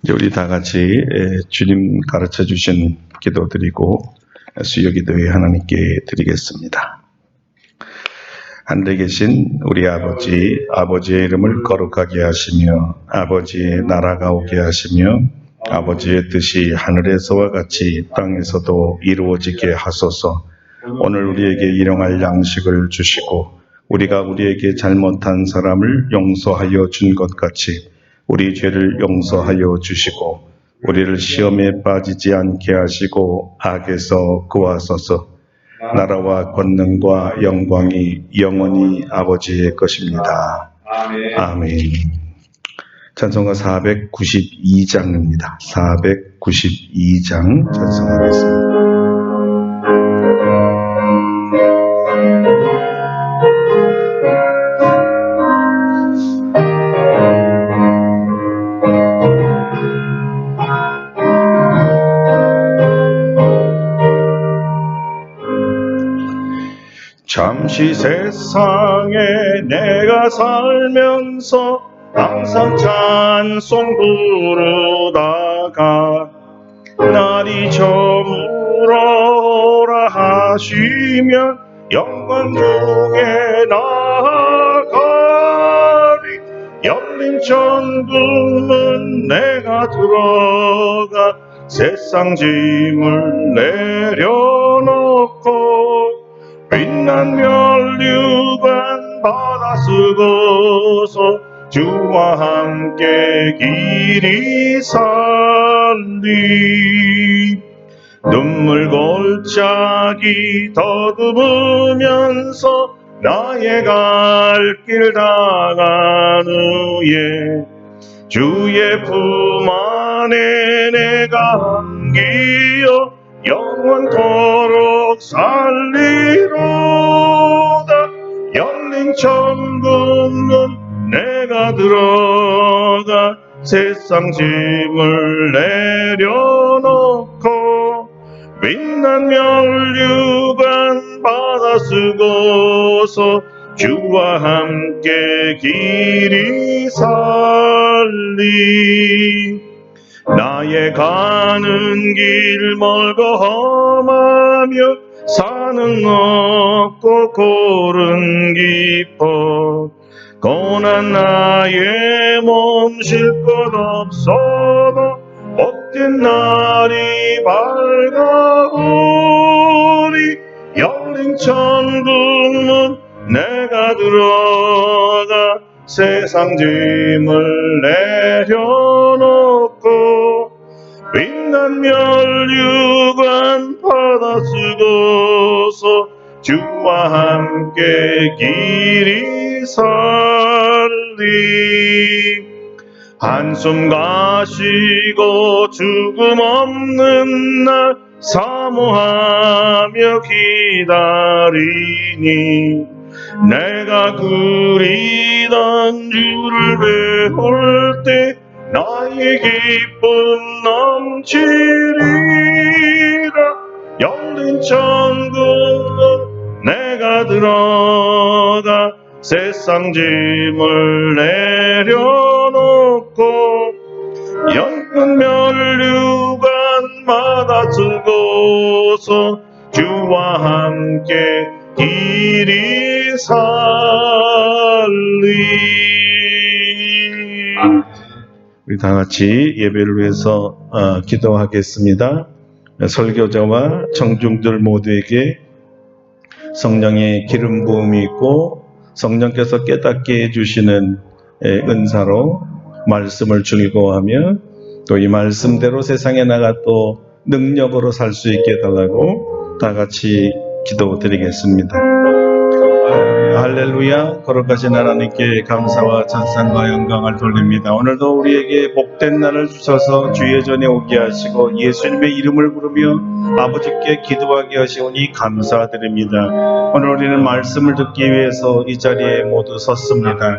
이제 우리 다 같이 주님 가르쳐 주신 기도 드리고 수요 기도회 하나님께 드리겠습니다. 하늘에 계신 우리 아버지의 이름을 거룩하게 하시며 아버지의 나라가 오게 하시며 아버지의 뜻이 하늘에서와 같이 땅에서도 이루어지게 하소서. 오늘 우리에게 일용할 양식을 주시고 우리가 우리에게 잘못한 사람을 용서하여 준 것 같이 우리 죄를 용서하여 주시고 우리를 시험에 빠지지 않게 하시고 악에서 구하소서. 나라와 권능과 영광이 영원히 아버지의 것입니다. 아멘. 찬송가 492장입니다. 492장 찬송하겠습니다. 잠시 세상에 내가 살면서 항상 찬송 부르다가 날이 저물어라 하시면 영광 중에 나아가리. 열린 천국은 내가 들어가 세상 짐을 내려놓고 빛난 면류관 받아 쓰고서 주와 함께 길이 살리. 눈물 골짜기 더듬으면서 나의 갈 길 다간 후에 주의 품 안에 내가 안기어 영원토록 살리로다. 열린 천국은 내가 들어가 세상 짐을 내려놓고 빛난 면류관 받아 쓰고서 주와 함께 길이 살리. 나의 가는 길 멀고 험하며 산은 높고 골은 깊어 고난 나의 몸 쉴 것 없어도 복된 날이 밝아오리. 열린 천국은 내가 들어가 세상 짐을 내려놓고 빛난 면류관 받아 쓰고서 주와 함께 길이 살리. 한숨 가시고 죽음 없는 날 사모하며 기다리니 내가 그리던 주를 배울 때 나의 기쁨 넘치리라. 열린 천국은 내가 들어가 세상 짐을 내려놓고 영원 면류관 받아 쓰고서 주와 함께 길이 살리. 우리 다 같이 예배를 위해서 기도하겠습니다. 설교자와 청중들 모두에게 성령의 기름 부음이 있고 성령께서 깨닫게 해주시는 은사로 말씀을 즐거워하며 또 이 말씀대로 세상에 나가 또 능력으로 살 수 있게 해달라고 다 같이 기도드리겠습니다. 할렐루야. 거룩하신 하나님께 감사와 찬송과 영광을 돌립니다. 오늘도 우리에게 복된 날을 주셔서 주의 전에 오게 하시고 예수님의 이름을 부르며 아버지께 기도하게 하시오니 감사드립니다. 오늘 우리는 말씀을 듣기 위해서 이 자리에 모두 섰습니다.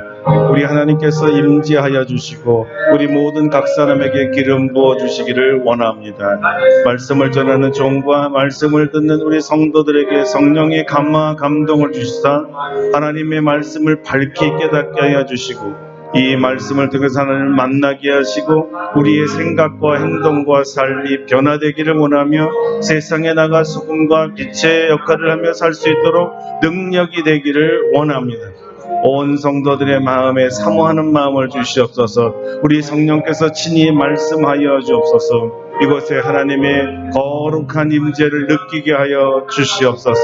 우리 하나님께서 임재하여 주시고 우리 모든 각 사람에게 기름 부어 주시기를 원합니다. 말씀을 전하는 종과 말씀을 듣는 우리 성도들에게 성령의 감화 감동을 주시사 하나님의 말씀을 밝히 깨닫게 하여 주시고 이 말씀을 통해서 하나님을 만나게 하시고 우리의 생각과 행동과 삶이 변화되기를 원하며 세상에 나가 소금과 빛의 역할을 하며 살 수 있도록 능력이 되기를 원합니다. 온 성도들의 마음에 사모하는 마음을 주시옵소서. 우리 성령께서 친히 말씀하여 주옵소서. 이곳에 하나님의 거룩한 임재를 느끼게 하여 주시옵소서.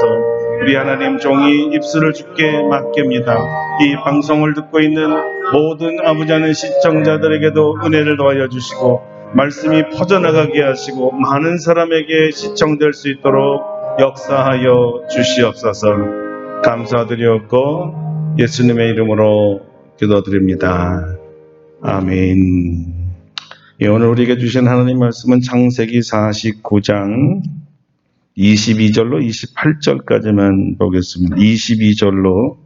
우리 하나님 종이 입술을 주께 맡깁니다. 이 방송을 듣고 있는 모든 아버지 하나님 시청자들에게도 은혜를 더하여 주시고 말씀이 퍼져나가게 하시고 많은 사람에게 시청될 수 있도록 역사하여 주시옵소서. 감사드렸고 예수님의 이름으로 기도드립니다. 아멘. 예, 오늘 우리에게 주신 하나님 말씀은 창세기 49장 22절로 28절까지만 보겠습니다. 22절로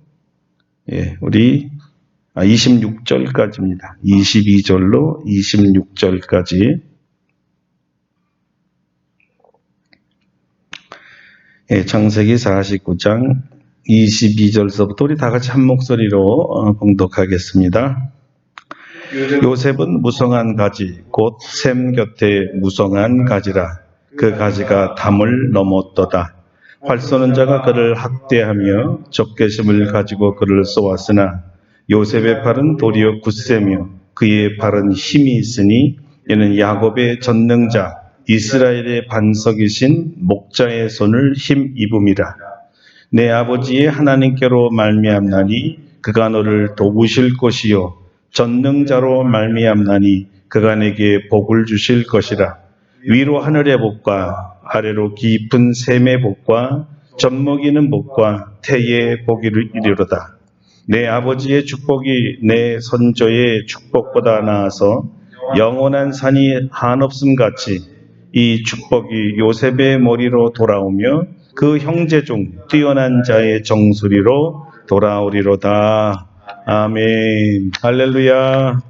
26절까지입니다. 22절로 26절까지. 창세기 49장 22절서부터 우리 다 같이 한 목소리로 봉독하겠습니다. 요셉은 무성한 가지 곧 샘 곁에 무성한 가지라. 그 가지가 담을 넘었도다. 활 쏘는 자가 그를 학대하며 적개심을 가지고 그를 쏘았으나 요셉의 팔은 도리어 굳세며 그의 팔은 힘이 있으니 이는 야곱의 전능자 이스라엘의 반석이신 목자의 손을 힘입음이라. 내 아버지의 하나님께로 말미암나니 그가 너를 도우실 것이요 전능자로 말미암나니 그가 내게 복을 주실 것이라. 위로 하늘의 복과 아래로 깊은 샘의 복과 젖먹이는 복과 태의 복이 이르로다. 내 아버지의 축복이 내 선조의 축복보다 나아서 영원한 산이 한없음 같이 이 축복이 요셉의 머리로 돌아오며 그 형제 중 뛰어난 자의 정수리로 돌아오리로다. 아멘. 할렐루야.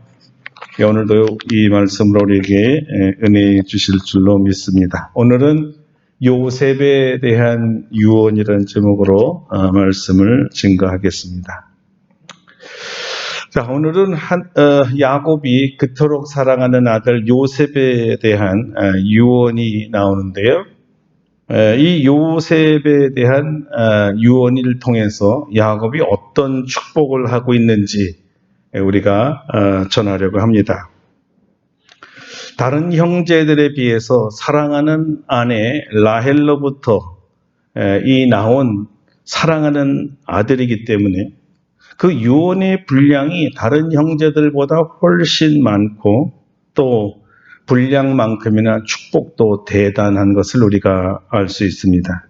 오늘도 이 말씀으로 우리에게 은혜 주실 줄로 믿습니다. 오늘은 요셉에 대한 유언이라는 제목으로 말씀을 증거하겠습니다. 자, 오늘은 야곱이 그토록 사랑하는 아들 요셉에 대한 유언이 나오는데요. 이 요셉에 대한 유언을 통해서 야곱이 어떤 축복을 하고 있는지 우리가 전하려고 합니다. 다른 형제들에 비해서 사랑하는 아내 라헬로부터 이 나온 사랑하는 아들이기 때문에 그 유언의 분량이 다른 형제들보다 훨씬 많고 또 분량만큼이나 축복도 대단한 것을 우리가 알 수 있습니다.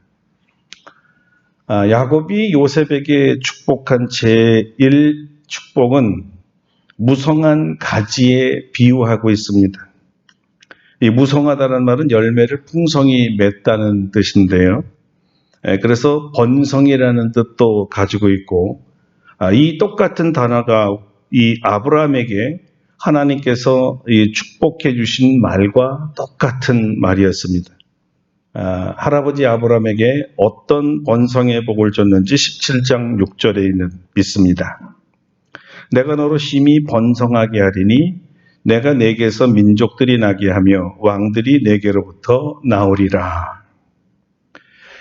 야곱이 요셉에게 축복한 제1 축복은 무성한 가지에 비유하고 있습니다. 이 무성하다는 말은 열매를 풍성히 맺다는 뜻인데요. 그래서 번성이라는 뜻도 가지고 있고 이 똑같은 단어가 이 아브라함에게 하나님께서 축복해 주신 말과 똑같은 말이었습니다. 할아버지 아브라함에게 어떤 번성의 복을 줬는지 17장 6절에 있는 믿습니다. 내가 너로 심히 번성하게 하리니 내가 내게서 민족들이 나게 하며 왕들이 내게로부터 나오리라.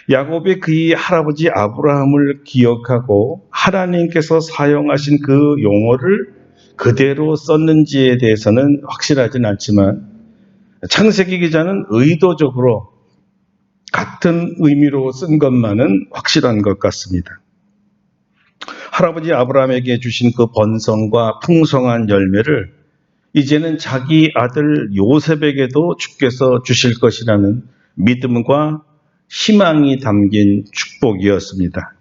야곱이 그의 할아버지 아브라함을 기억하고 하나님께서 사용하신 그 용어를 그대로 썼는지에 대해서는 확실하진 않지만 창세기 기자는 의도적으로 같은 의미로 쓴 것만은 확실한 것 같습니다. 할아버지 아브라함에게 주신 그 번성과 풍성한 열매를 이제는 자기 아들 요셉에게도 주께서 주실 것이라는 믿음과 희망이 담긴 축복이었습니다.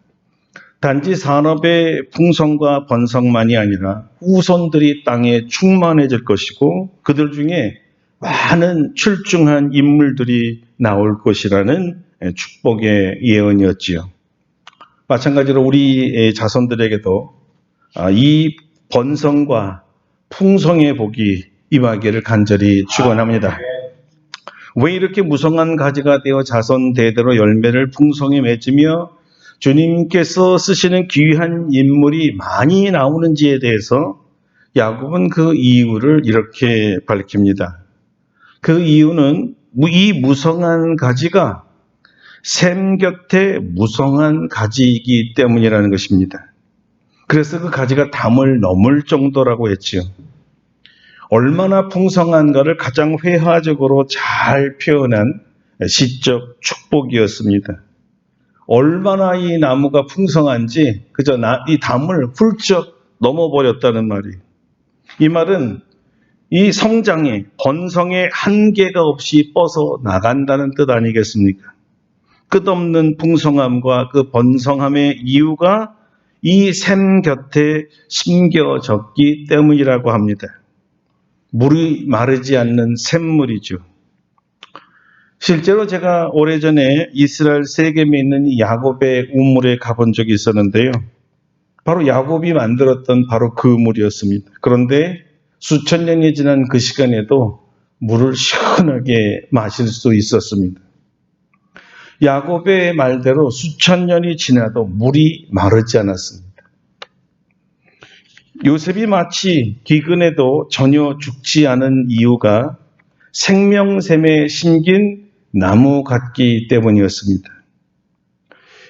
단지 산업의 풍성과 번성만이 아니라 후손들이 땅에 충만해질 것이고 그들 중에 많은 출중한 인물들이 나올 것이라는 축복의 예언이었지요. 마찬가지로 우리 자손들에게도 이 번성과 풍성의 복이 임하기를 간절히 축원합니다. 왜 이렇게 무성한 가지가 되어 자손 대대로 열매를 풍성히 맺으며 주님께서 쓰시는 귀한 인물이 많이 나오는지에 대해서 야곱은 그 이유를 이렇게 밝힙니다. 그 이유는 이 무성한 가지가 샘 곁에 무성한 가지이기 때문이라는 것입니다. 그래서 그 가지가 담을 넘을 정도라고 했지요. 얼마나 풍성한가를 가장 회화적으로 잘 표현한 시적 축복이었습니다. 얼마나 이 나무가 풍성한지 그저 이 담을 훌쩍 넘어버렸다는 말이에요. 이 말은 이 성장에, 번성에 한계가 없이 뻗어 나간다는 뜻 아니겠습니까? 끝없는 풍성함과 그 번성함의 이유가 이 샘 곁에 심겨졌기 때문이라고 합니다. 물이 마르지 않는 샘물이죠. 실제로 제가 오래전에 이스라엘 세겜에 있는 이 야곱의 우물에 가본 적이 있었는데요. 바로 야곱이 만들었던 바로 그 물이었습니다. 그런데 수천 년이 지난 그 시간에도 물을 시원하게 마실 수 있었습니다. 야곱의 말대로 수천 년이 지나도 물이 마르지 않았습니다. 요셉이 마치 기근에도 전혀 죽지 않은 이유가 생명샘에 심긴 나무 같기 때문이었습니다.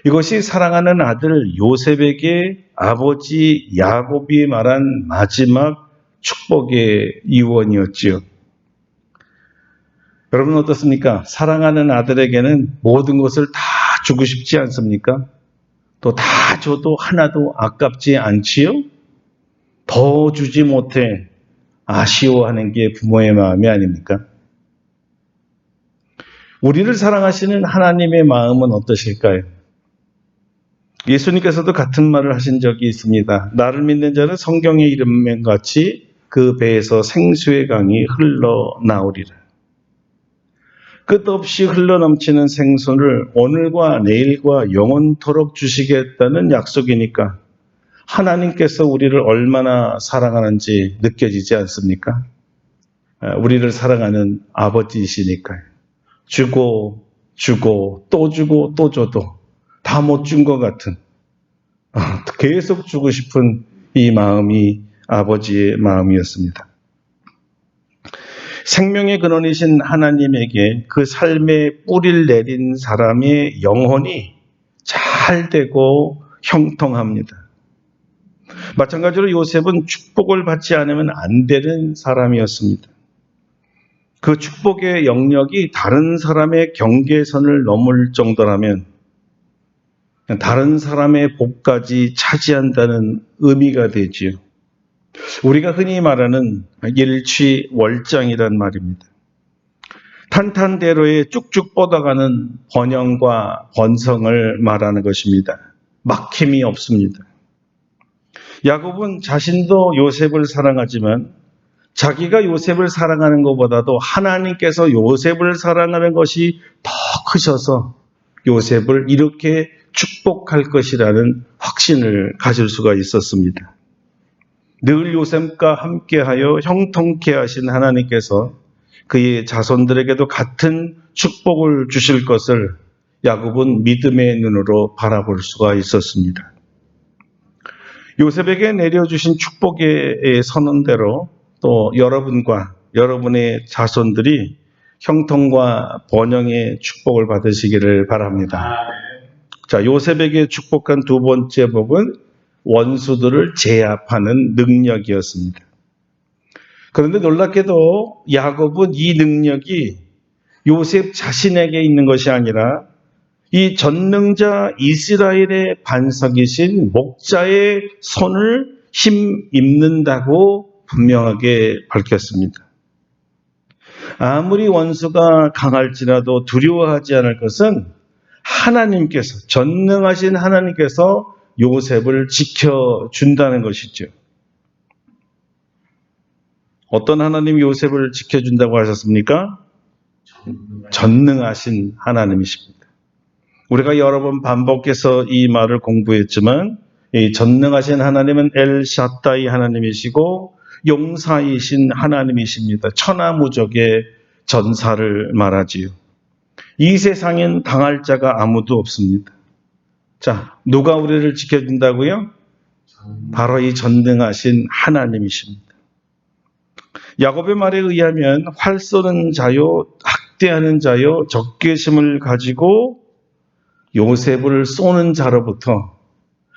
이것이 사랑하는 아들 요셉에게 아버지 야곱이 말한 마지막 축복의 유언이었지요. 여러분 어떻습니까? 사랑하는 아들에게는 모든 것을 다 주고 싶지 않습니까? 또 다 줘도 하나도 아깝지 않지요? 더 주지 못해 아쉬워하는 게 부모의 마음이 아닙니까? 우리를 사랑하시는 하나님의 마음은 어떠실까요? 예수님께서도 같은 말을 하신 적이 있습니다. 나를 믿는 자는 성경의 이름과 같이 그 배에서 생수의 강이 흘러나오리라. 끝없이 흘러넘치는 생수를 오늘과 내일과 영원토록 주시겠다는 약속이니까 하나님께서 우리를 얼마나 사랑하는지 느껴지지 않습니까? 우리를 사랑하는 아버지이시니까요. 주고 또 주고 또 줘도 다 못 준 것 같은 계속 주고 싶은 이 마음이 아버지의 마음이었습니다. 생명의 근원이신 하나님에게 그 삶의 뿌리를 내린 사람의 영혼이 잘 되고 형통합니다. 마찬가지로 요셉은 축복을 받지 않으면 안 되는 사람이었습니다. 그 축복의 영역이 다른 사람의 경계선을 넘을 정도라면 다른 사람의 복까지 차지한다는 의미가 되지요. 우리가 흔히 말하는 일취월장이란 말입니다. 탄탄대로에 쭉쭉 뻗어가는 번영과 번성을 말하는 것입니다. 막힘이 없습니다. 야곱은 자신도 요셉을 사랑하지만 자기가 요셉을 사랑하는 것보다도 하나님께서 요셉을 사랑하는 것이 더 크셔서 요셉을 이렇게 축복할 것이라는 확신을 가질 수가 있었습니다. 늘 요셉과 함께하여 형통케 하신 하나님께서 그의 자손들에게도 같은 축복을 주실 것을 야곱은 믿음의 눈으로 바라볼 수가 있었습니다. 요셉에게 내려주신 축복의 선언대로 또 여러분과 여러분의 자손들이 형통과 번영의 축복을 받으시기를 바랍니다. 자, 요셉에게 축복한 두 번째 복은 원수들을 제압하는 능력이었습니다. 그런데 놀랍게도 야곱은 이 능력이 요셉 자신에게 있는 것이 아니라 이 전능자 이스라엘의 반석이신 목자의 손을 힘입는다고 분명하게 밝혔습니다. 아무리 원수가 강할지라도 두려워하지 않을 것은 하나님께서, 전능하신 하나님께서 요셉을 지켜준다는 것이죠. 어떤 하나님이 요셉을 지켜준다고 하셨습니까? 전능하신 하나님이십니다. 우리가 여러 번 반복해서 이 말을 공부했지만 이 전능하신 하나님은 엘샤다이 하나님이시고 용사이신 하나님이십니다. 천하무적의 전사를 말하지요. 이 세상엔 당할 자가 아무도 없습니다. 자, 누가 우리를 지켜준다고요? 바로 이 전능하신 하나님이십니다. 야곱의 말에 의하면 활 쏘는 자요, 학대하는 자요, 적개심을 가지고 요셉을 쏘는 자로부터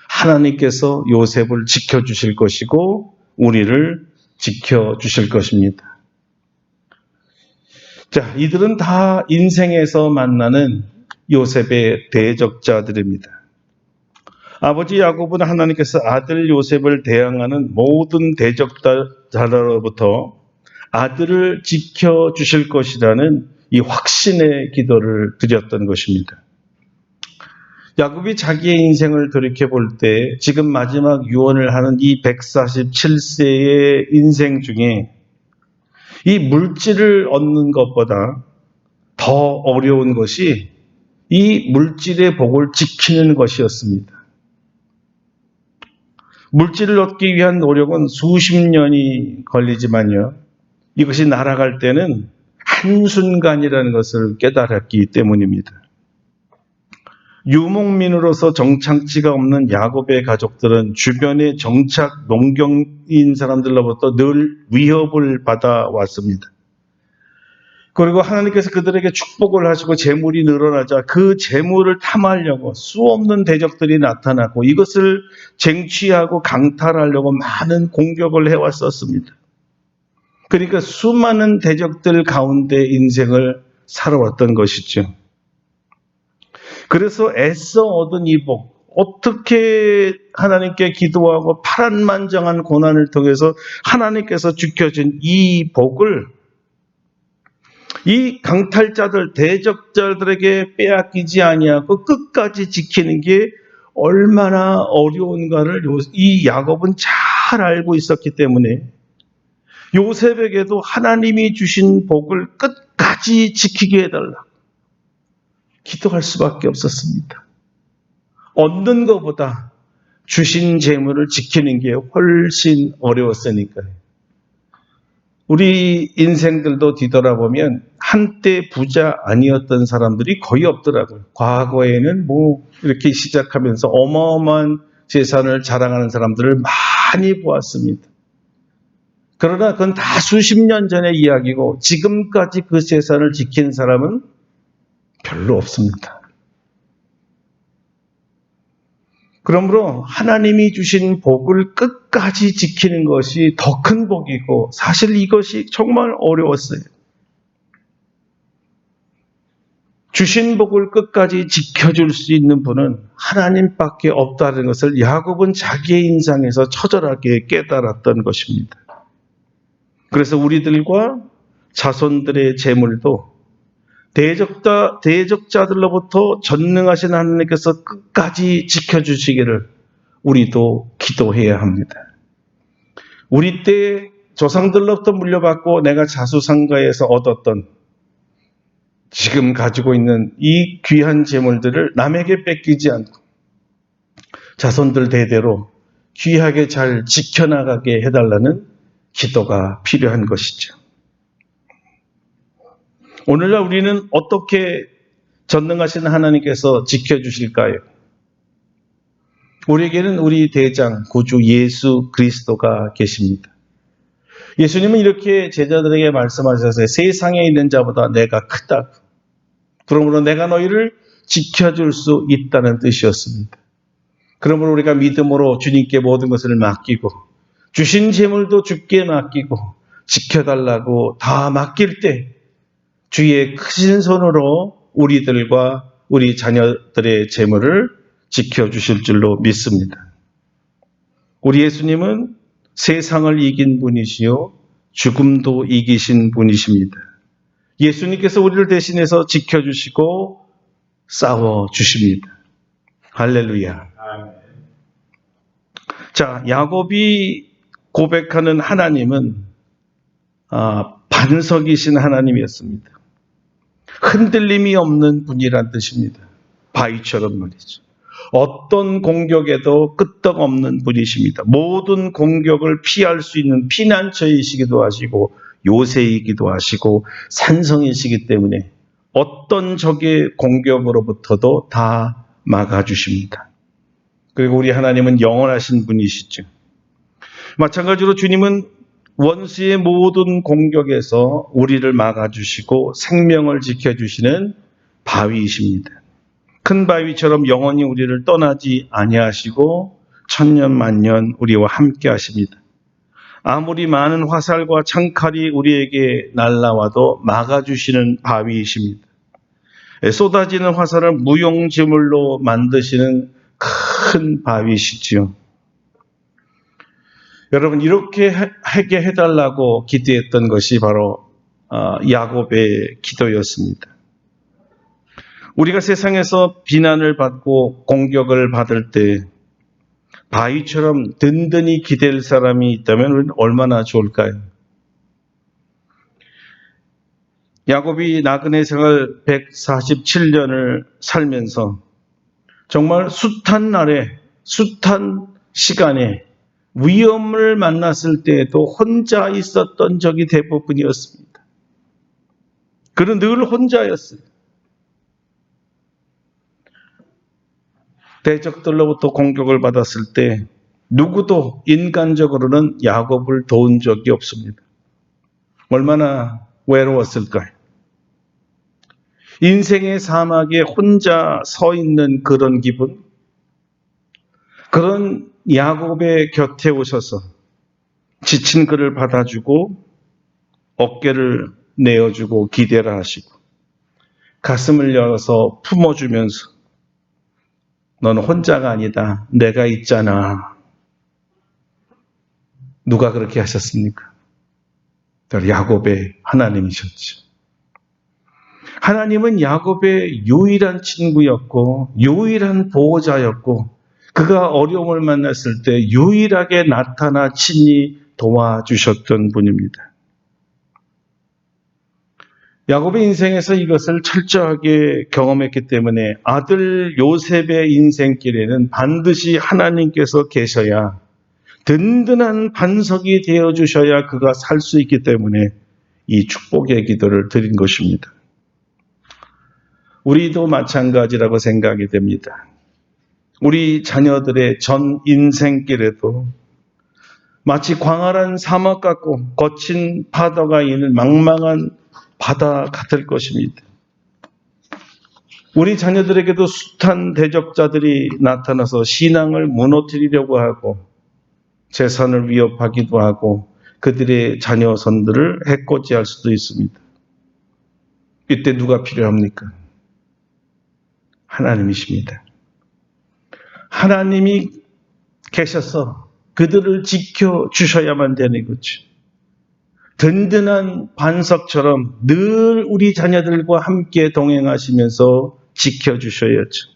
하나님께서 요셉을 지켜주실 것이고 우리를 지켜주실 것입니다. 자, 이들은 다 인생에서 만나는 요셉의 대적자들입니다. 아버지 야곱은 하나님께서 아들 요셉을 대항하는 모든 대적자로부터 아들을 지켜주실 것이라는 이 확신의 기도를 드렸던 것입니다. 야곱이 자기의 인생을 돌이켜볼 때 지금 마지막 유언을 하는 이 147세의 인생 중에 이 물질을 얻는 것보다 더 어려운 것이 이 물질의 복을 지키는 것이었습니다. 물질을 얻기 위한 노력은 수십 년이 걸리지만요. 이것이 날아갈 때는 한순간이라는 것을 깨달았기 때문입니다. 유목민으로서 정착지가 없는 야곱의 가족들은 주변의 정착 농경인 사람들로부터 늘 위협을 받아왔습니다. 그리고 하나님께서 그들에게 축복을 하시고 재물이 늘어나자 그 재물을 탐하려고 수없는 대적들이 나타나고 이것을 쟁취하고 강탈하려고 많은 공격을 해왔었습니다. 그러니까 수많은 대적들 가운데 인생을 살아왔던 것이죠. 그래서 애써 얻은 이 복, 어떻게 하나님께 기도하고 파란만장한 고난을 통해서 하나님께서 지켜준 이 복을 이 강탈자들, 대적자들에게 빼앗기지 아니하고 끝까지 지키는 게 얼마나 어려운가를 이 야곱은 잘 알고 있었기 때문에 요셉에게도 하나님이 주신 복을 끝까지 지키게 해달라 기도할 수밖에 없었습니다. 얻는 것보다 주신 재물을 지키는 게 훨씬 어려웠으니까요. 우리 인생들도 뒤돌아보면 한때 부자 아니었던 사람들이 거의 없더라고요. 과거에는 이렇게 시작하면서 어마어마한 재산을 자랑하는 사람들을 많이 보았습니다. 그러나 그건 다 수십 년 전의 이야기고 지금까지 그 재산을 지키는 사람은 별로 없습니다. 그러므로 하나님이 주신 복을 끝까지 지키는 것이 더 큰 복이고 사실 이것이 정말 어려웠어요. 주신 복을 끝까지 지켜줄 수 있는 분은 하나님밖에 없다는 것을 야곱은 자기의 인생에서 처절하게 깨달았던 것입니다. 그래서 우리들과 자손들의 재물도 대적자들로부터 전능하신 하나님께서 끝까지 지켜주시기를 우리도 기도해야 합니다. 우리 때 조상들로부터 물려받고 내가 자수성가해서 얻었던 지금 가지고 있는 이 귀한 재물들을 남에게 뺏기지 않고 자손들 대대로 귀하게 잘 지켜나가게 해달라는 기도가 필요한 것이죠. 오늘날 우리는 어떻게 전능하신 하나님께서 지켜주실까요? 우리에게는 우리 대장, 구주 예수 그리스도가 계십니다. 예수님은 이렇게 제자들에게 말씀하셨어요. 세상에 있는 자보다 내가 크다고. 그러므로 내가 너희를 지켜줄 수 있다는 뜻이었습니다. 그러므로 우리가 믿음으로 주님께 모든 것을 맡기고 주신 재물도 주께 맡기고 지켜달라고 다 맡길 때 주의 크신 손으로 우리들과 우리 자녀들의 재물을 지켜주실 줄로 믿습니다. 우리 예수님은 세상을 이긴 분이시요 죽음도 이기신 분이십니다. 예수님께서 우리를 대신해서 지켜주시고 싸워주십니다. 할렐루야. 자, 야곱이 고백하는 하나님은 반석이신 하나님이었습니다. 흔들림이 없는 분이란 뜻입니다. 바위처럼 말이죠. 어떤 공격에도 끄떡없는 분이십니다. 모든 공격을 피할 수 있는 피난처이시기도 하시고 요새이기도 하시고 산성이시기 때문에 어떤 적의 공격으로부터도 다 막아주십니다. 그리고 우리 하나님은 영원하신 분이시죠. 마찬가지로 주님은 원수의 모든 공격에서 우리를 막아주시고 생명을 지켜주시는 바위이십니다. 큰 바위처럼 영원히 우리를 떠나지 아니하시고 천년만년 우리와 함께 하십니다. 아무리 많은 화살과 창칼이 우리에게 날라와도 막아주시는 바위이십니다. 쏟아지는 화살을 무용지물로 만드시는 큰 바위시지요. 여러분, 이렇게 하게 해달라고 기도했던 것이 바로 야곱의 기도였습니다. 우리가 세상에서 비난을 받고 공격을 받을 때 바위처럼 든든히 기댈 사람이 있다면 우리는 얼마나 좋을까요? 야곱이 나그네 생활 147년을 살면서 정말 숱한 날에, 숱한 시간에 위험을 만났을 때에도 혼자 있었던 적이 대부분이었습니다. 그는 늘 혼자였어요. 대적들로부터 공격을 받았을 때 누구도 인간적으로는 야곱을 도운 적이 없습니다. 얼마나 외로웠을까요? 인생의 사막에 혼자 서 있는 그런 기분, 그런 야곱의 곁에 오셔서 지친 그를 받아주고 어깨를 내어주고 기대라 하시고 가슴을 열어서 품어주면서 너는 혼자가 아니다. 내가 있잖아. 누가 그렇게 하셨습니까? 야곱의 하나님이셨죠. 하나님은 야곱의 유일한 친구였고 유일한 보호자였고 그가 어려움을 만났을 때 유일하게 나타나 친히 도와주셨던 분입니다. 야곱의 인생에서 이것을 철저하게 경험했기 때문에 아들 요셉의 인생길에는 반드시 하나님께서 계셔야 든든한 반석이 되어주셔야 그가 살 수 있기 때문에 이 축복의 기도를 드린 것입니다. 우리도 마찬가지라고 생각이 됩니다. 우리 자녀들의 전 인생길에도 마치 광활한 사막 같고 거친 파도가 있는 망망한 바다 같을 것입니다. 우리 자녀들에게도 숱한 대적자들이 나타나서 신앙을 무너뜨리려고 하고 재산을 위협하기도 하고 그들의 자녀선들을 해코지할 수도 있습니다. 이때 누가 필요합니까? 하나님이십니다. 하나님이 계셔서 그들을 지켜주셔야만 되는 거죠. 든든한 반석처럼 늘 우리 자녀들과 함께 동행하시면서 지켜주셔야죠.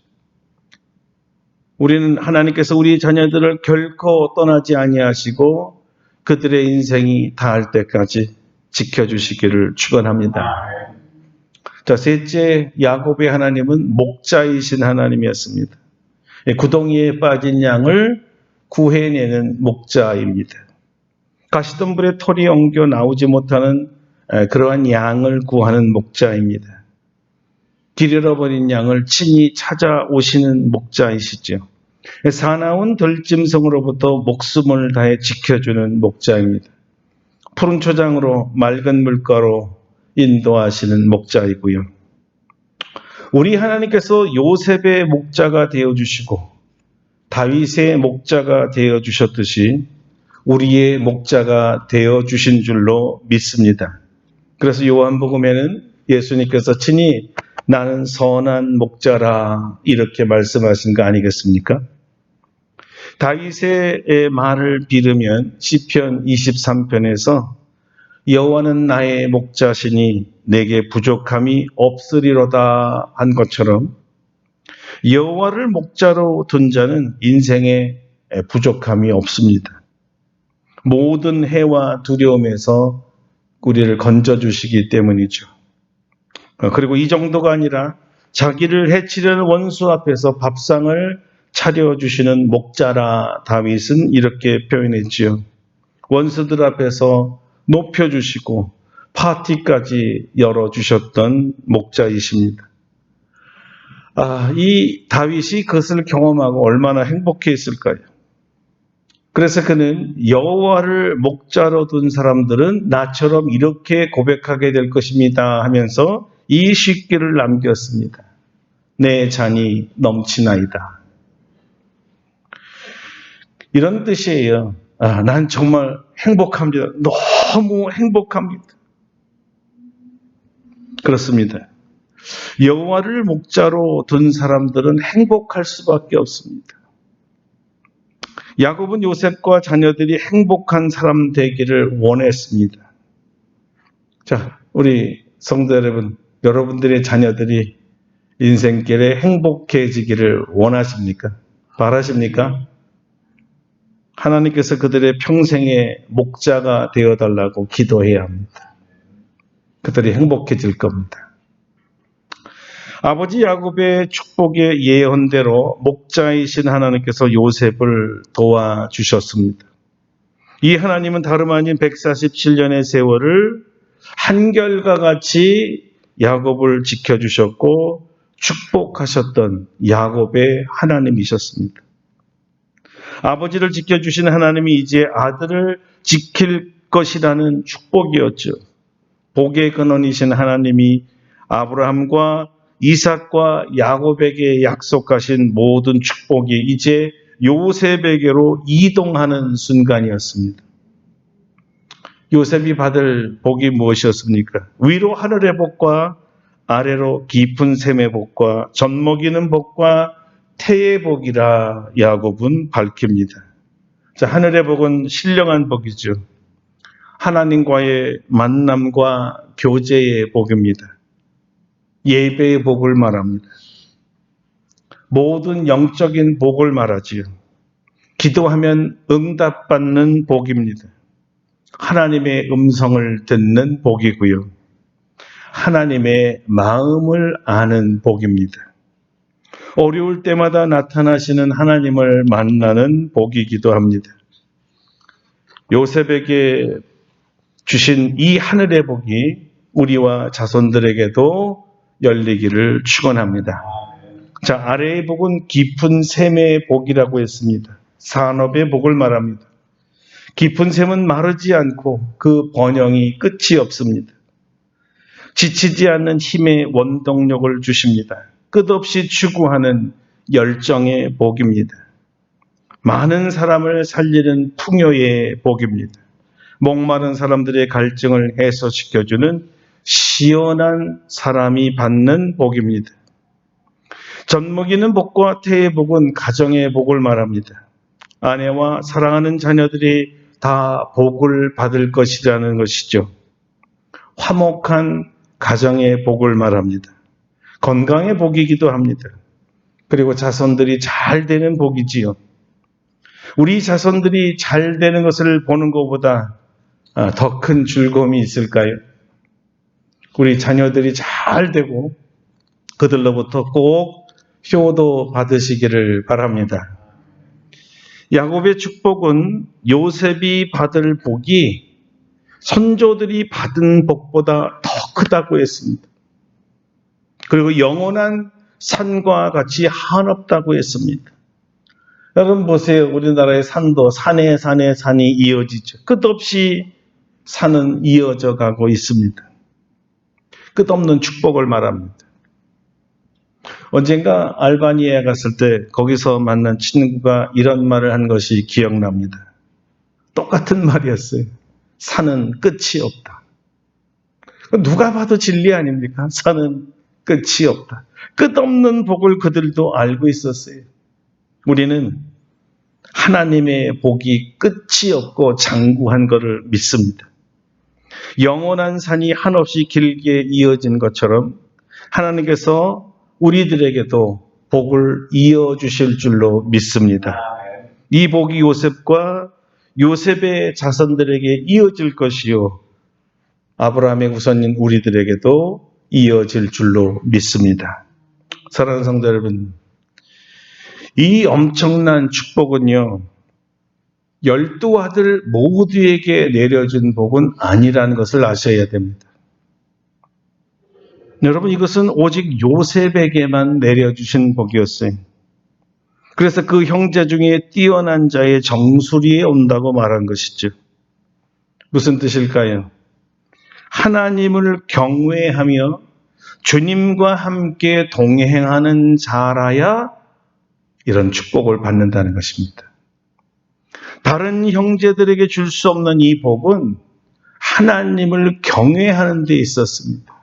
우리는 하나님께서 우리 자녀들을 결코 떠나지 아니하시고 그들의 인생이 다할 때까지 지켜주시기를 축원합니다. 자, 셋째, 야곱의 하나님은 목자이신 하나님이었습니다. 구덩이에 빠진 양을 구해내는 목자입니다. 가시덤불에 털이 엉겨 나오지 못하는 그러한 양을 구하는 목자입니다. 길 잃어버린 양을 친히 찾아오시는 목자이시죠. 사나운 들짐승으로부터 목숨을 다해 지켜주는 목자입니다. 푸른 초장으로 맑은 물가로 인도하시는 목자이고요. 우리 하나님께서 요셉의 목자가 되어주시고 다윗의 목자가 되어주셨듯이 우리의 목자가 되어주신 줄로 믿습니다. 그래서 요한복음에는 예수님께서 친히 나는 선한 목자라 이렇게 말씀하신 거 아니겠습니까? 다윗의 말을 빌으면 시편 23편에서 여호와는 나의 목자시니 내게 부족함이 없으리로다 한 것처럼 여호와를 목자로 둔 자는 인생에 부족함이 없습니다. 모든 해와 두려움에서 우리를 건져주시기 때문이죠. 그리고 이 정도가 아니라 자기를 해치려는 원수 앞에서 밥상을 차려주시는 목자라 다윗은 이렇게 표현했지요. 원수들 앞에서 높여주시고 파티까지 열어주셨던 목자이십니다. 이 다윗이 그것을 경험하고 얼마나 행복했을까요? 그래서 그는 여호와를 목자로 둔 사람들은 나처럼 이렇게 고백하게 될 것입니다 하면서 이 식기를 남겼습니다. 내 잔이 넘치나이다. 이런 뜻이에요. 난 정말 행복합니다. 너무 행복합니다. 그렇습니다. 여호와를 목자로 둔 사람들은 행복할 수밖에 없습니다. 야곱은 요셉과 자녀들이 행복한 사람 되기를 원했습니다. 자, 우리 성도 여러분, 여러분들의 자녀들이 인생길에 행복해지기를 원하십니까? 바라십니까? 하나님께서 그들의 평생의 목자가 되어달라고 기도해야 합니다. 그들이 행복해질 겁니다. 아버지 야곱의 축복의 예언대로 목자이신 하나님께서 요셉을 도와주셨습니다. 이 하나님은 다름 아닌 147년의 세월을 한결과 같이 야곱을 지켜주셨고 축복하셨던 야곱의 하나님이셨습니다. 아버지를 지켜주신 하나님이 이제 아들을 지킬 것이라는 축복이었죠. 복의 근원이신 하나님이 아브라함과 이삭과 야곱에게 약속하신 모든 축복이 이제 요셉에게로 이동하는 순간이었습니다. 요셉이 받을 복이 무엇이었습니까? 위로 하늘의 복과 아래로 깊은 샘의 복과 젖먹이는 복과 태의 복이라 야곱은 밝힙니다. 자, 하늘의 복은 신령한 복이죠. 하나님과의 만남과 교제의 복입니다. 예배의 복을 말합니다. 모든 영적인 복을 말하지요. 기도하면 응답받는 복입니다. 하나님의 음성을 듣는 복이고요. 하나님의 마음을 아는 복입니다. 어려울 때마다 나타나시는 하나님을 만나는 복이기도 합니다. 요셉에게 주신 이 하늘의 복이 우리와 자손들에게도 열리기를 축원합니다. 자, 아래의 복은 깊은 샘의 복이라고 했습니다. 산업의 복을 말합니다. 깊은 샘은 마르지 않고 그 번영이 끝이 없습니다. 지치지 않는 힘의 원동력을 주십니다. 끝없이 추구하는 열정의 복입니다. 많은 사람을 살리는 풍요의 복입니다. 목마른 사람들의 갈증을 해소시켜주는 시원한 사람이 받는 복입니다. 젖먹이는 복과 태의 복은 가정의 복을 말합니다. 아내와 사랑하는 자녀들이 다 복을 받을 것이라는 것이죠. 화목한 가정의 복을 말합니다. 건강의 복이기도 합니다. 그리고 자손들이 잘 되는 복이지요. 우리 자손들이 잘 되는 것을 보는 것보다 더 큰 즐거움이 있을까요? 우리 자녀들이 잘 되고 그들로부터 꼭 효도 받으시기를 바랍니다. 야곱의 축복은 요셉이 받을 복이 선조들이 받은 복보다 더 크다고 했습니다. 그리고 영원한 산과 같이 한없다고 했습니다. 여러분 보세요. 우리나라의 산도 산에 산이 이어지죠. 끝없이 산은 이어져 가고 있습니다. 끝없는 축복을 말합니다. 언젠가 알바니아에 갔을 때 거기서 만난 친구가 이런 말을 한 것이 기억납니다. 똑같은 말이었어요. 산은 끝이 없다. 누가 봐도 진리 아닙니까? 산은 끝이 없다. 끝없는 복을 그들도 알고 있었어요. 우리는 하나님의 복이 끝이 없고 장구한 것을 믿습니다. 영원한 산이 한없이 길게 이어진 것처럼 하나님께서 우리들에게도 복을 이어주실 줄로 믿습니다. 이 복이 요셉과 요셉의 자손들에게 이어질 것이요 아브라함의 후손인 우리들에게도 이어질 줄로 믿습니다. 사랑하는 성도 여러분, 이 엄청난 축복은요 12아들 모두에게 내려준 복은 아니라는 것을 아셔야 됩니다. 여러분, 이것은 오직 요셉에게만 내려주신 복이었어요. 그래서 그 형제 중에 뛰어난 자의 정수리에 온다고 말한 것이죠. 무슨 뜻일까요? 하나님을 경외하며 주님과 함께 동행하는 자라야 이런 축복을 받는다는 것입니다. 다른 형제들에게 줄 수 없는 이 복은 하나님을 경외하는 데 있었습니다.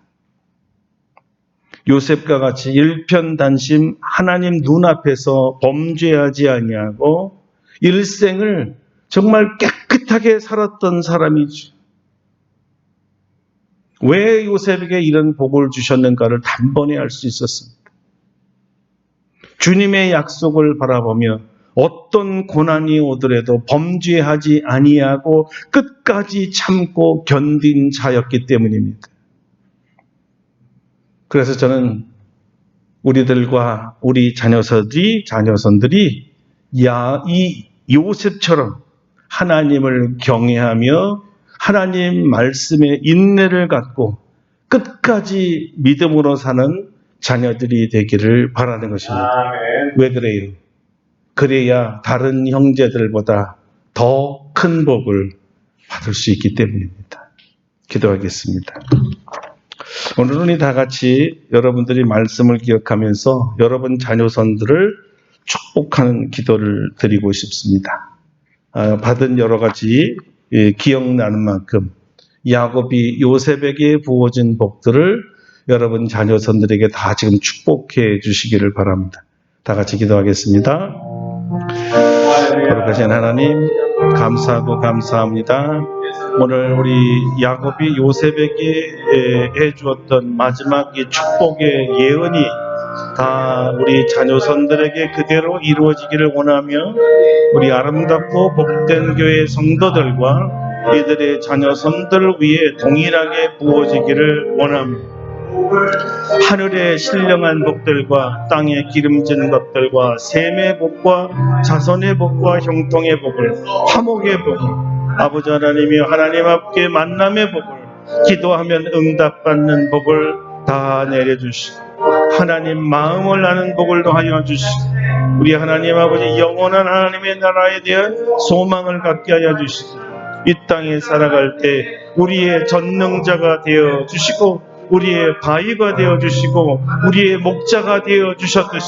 요셉과 같이 일편단심 하나님 눈앞에서 범죄하지 아니하고 일생을 정말 깨끗하게 살았던 사람이죠. 왜 요셉에게 이런 복을 주셨는가를 단번에 알 수 있었습니다. 주님의 약속을 바라보며 어떤 고난이 오더라도 범죄하지 아니하고 끝까지 참고 견딘 자였기 때문입니다. 그래서 저는 우리들과 우리 자녀선들이 이 요셉처럼 하나님을 경외하며 하나님 말씀에 인내를 갖고 끝까지 믿음으로 사는 자녀들이 되기를 바라는 것입니다. 왜 그래요? 그래야 다른 형제들보다 더 큰 복을 받을 수 있기 때문입니다. 기도하겠습니다. 오늘은 우리 다 같이 여러분들이 말씀을 기억하면서 여러분 자녀선들을 축복하는 기도를 드리고 싶습니다. 받은 여러 가지 기억나는 만큼 야곱이 요셉에게 부어진 복들을 여러분 자녀선들에게 다 지금 축복해 주시기를 바랍니다. 다 같이 기도하겠습니다. 거룩하신 하나님, 감사하고 감사합니다. 오늘 우리 야곱이 요셉에게 해주었던 마지막 이 축복의 예언이 다 우리 자녀선들에게 그대로 이루어지기를 원하며 우리 아름답고 복된 교회 성도들과 이들의 자녀선들을 위해 동일하게 부어지기를 원합니다. 하늘의 신령한 복들과 땅에 기름진 것들과 샘의 복과 자손의 복과 형통의 복을, 화목의 복을, 아버지 하나님이 하나님 앞에 만남의 복을, 기도하면 응답받는 복을 다 내려주시고 하나님 마음을 아는 복을 더하여 주시고 우리 하나님 아버지 영원한 하나님의 나라에 대한 소망을 갖게 하여 주시고 이 땅에 살아갈 때 우리의 전능자가 되어 주시고 우리의 바위가 되어주시고 우리의 목자가 되어주셨듯이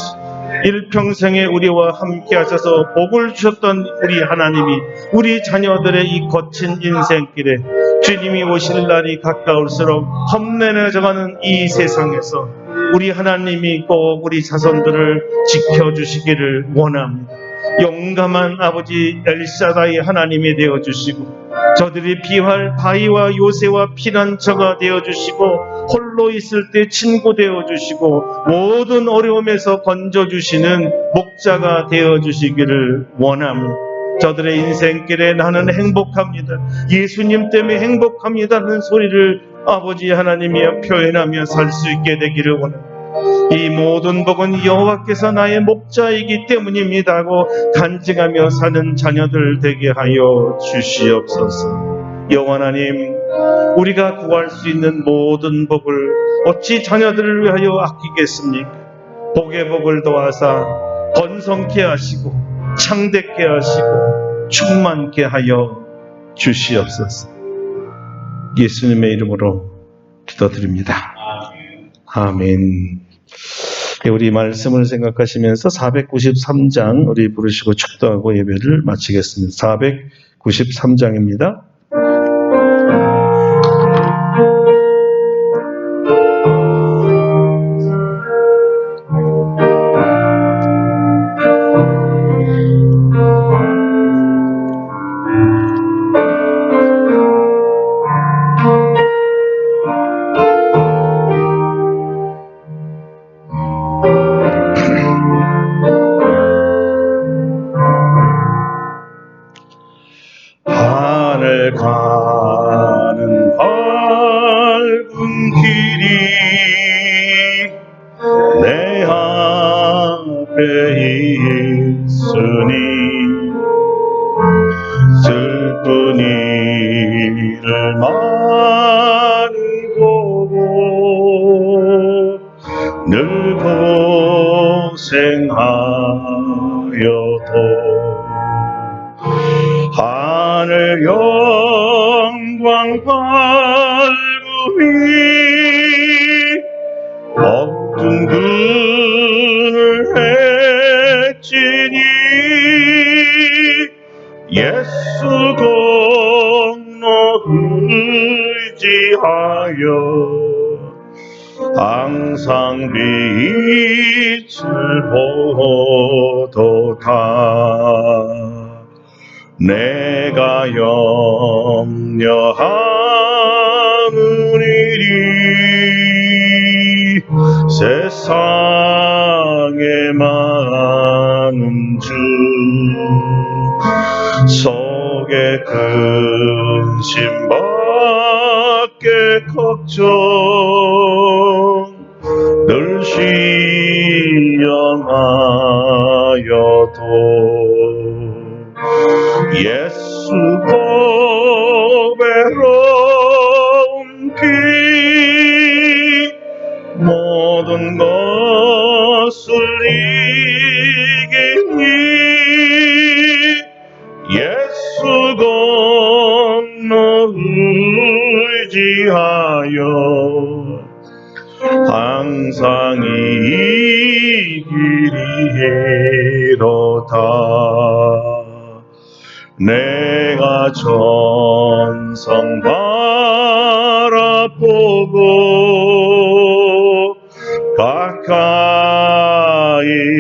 일평생에 우리와 함께 하셔서 복을 주셨던 우리 하나님이 우리 자녀들의 이 거친 인생길에 주님이 오실 날이 가까울수록 험난해져가는 이 세상에서 우리 하나님이 꼭 우리 자손들을 지켜주시기를 원합니다. 용감한 아버지 엘샤다이 하나님이 되어주시고 저들이 피할 바위와 요새와 피난처가 되어주시고 홀로 있을 때 친구 되어주시고 모든 어려움에서 건져주시는 목자가 되어주시기를 원합니다. 저들의 인생길에 나는 행복합니다. 예수님 때문에 행복합니다는 소리를 아버지 하나님이 표현하며 살 수 있게 되기를 원합니다. 이 모든 복은 여호와께서 나의 목자이기 때문입니다 하고 간증하며 사는 자녀들 되게 하여 주시옵소서. 여호와 하나님, 우리가 구할 수 있는 모든 복을 어찌 자녀들을 위하여 아끼겠습니까? 복의 복을 더하사 번성케 하시고 창대케 하시고 충만케 하여 주시옵소서. 예수님의 이름으로 기도드립니다. 아멘. 우리 말씀을 생각하시면서 493장 우리 부르시고 축도하고 예배를 마치겠습니다. 493장입니다. 가는 밝은 길이 내 앞에 있으니 슬픈 일을 많이 보고 늘 고생하여 하늘 영광 밝음이 어두운 그늘 해치니 예수 공로 의지하여 항상 빛을 보도다. 내가 염려하는 일이 세상에 많은 주 속에 근심밖에 걱정 늘 시험하여도 예수 보배로운 피 모든 것을 이기니 예수 건너 의지하여 항상 이기리로다. 내가 전성 바라보고 가까이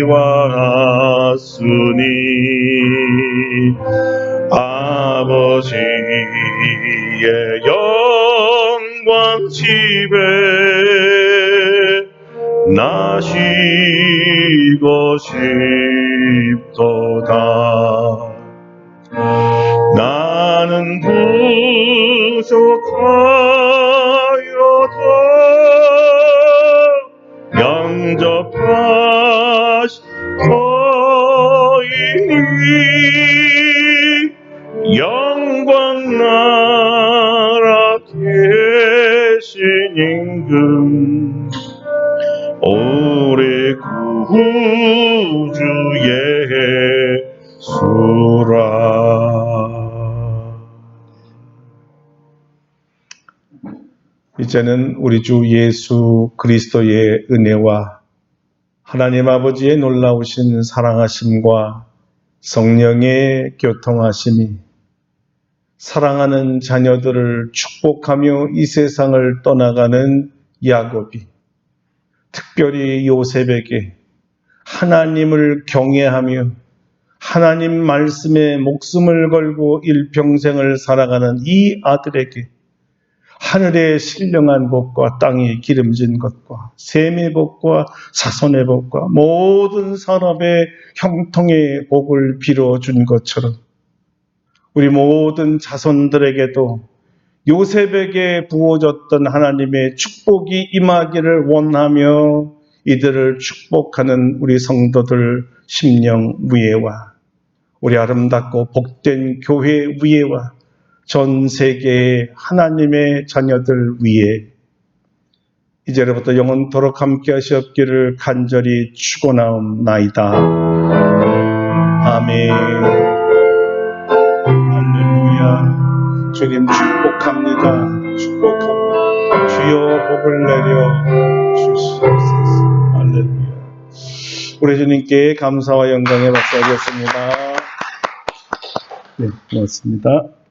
왔으니 아버지의 영광 집에 나 쉬고 싶도다. 나는 부족하여도 영접하신 터이니 영광 나라 계신 임금 우리 구주 예수라. 이제는 우리 주 예수 그리스도의 은혜와 하나님 아버지의 놀라우신 사랑하심과 성령의 교통하심이 사랑하는 자녀들을 축복하며 이 세상을 떠나가는 야곱이 특별히 요셉에게 하나님을 경외하며 하나님 말씀에 목숨을 걸고 일평생을 살아가는 이 아들에게 하늘의 신령한 복과 땅이 기름진 것과 셈의 복과 자손의 복과 모든 사람의 형통의 복을 빌어준 것처럼 우리 모든 자손들에게도 요셉에게 부어졌던 하나님의 축복이 임하기를 원하며 이들을 축복하는 우리 성도들 심령 위에와 우리 아름답고 복된 교회 위에와 전 세계의 하나님의 자녀들 위에 이제로부터 영원토록 함께 하시옵기를 간절히 축원하옵나이다. 아멘. 할렐루야. 주님 축복합니다. 축복합니다. 주여 복을 내려 주시옵소서. 할렐루야. 우리 주님께 감사와 영광의 박수 하겠습니다. 네, 고맙습니다.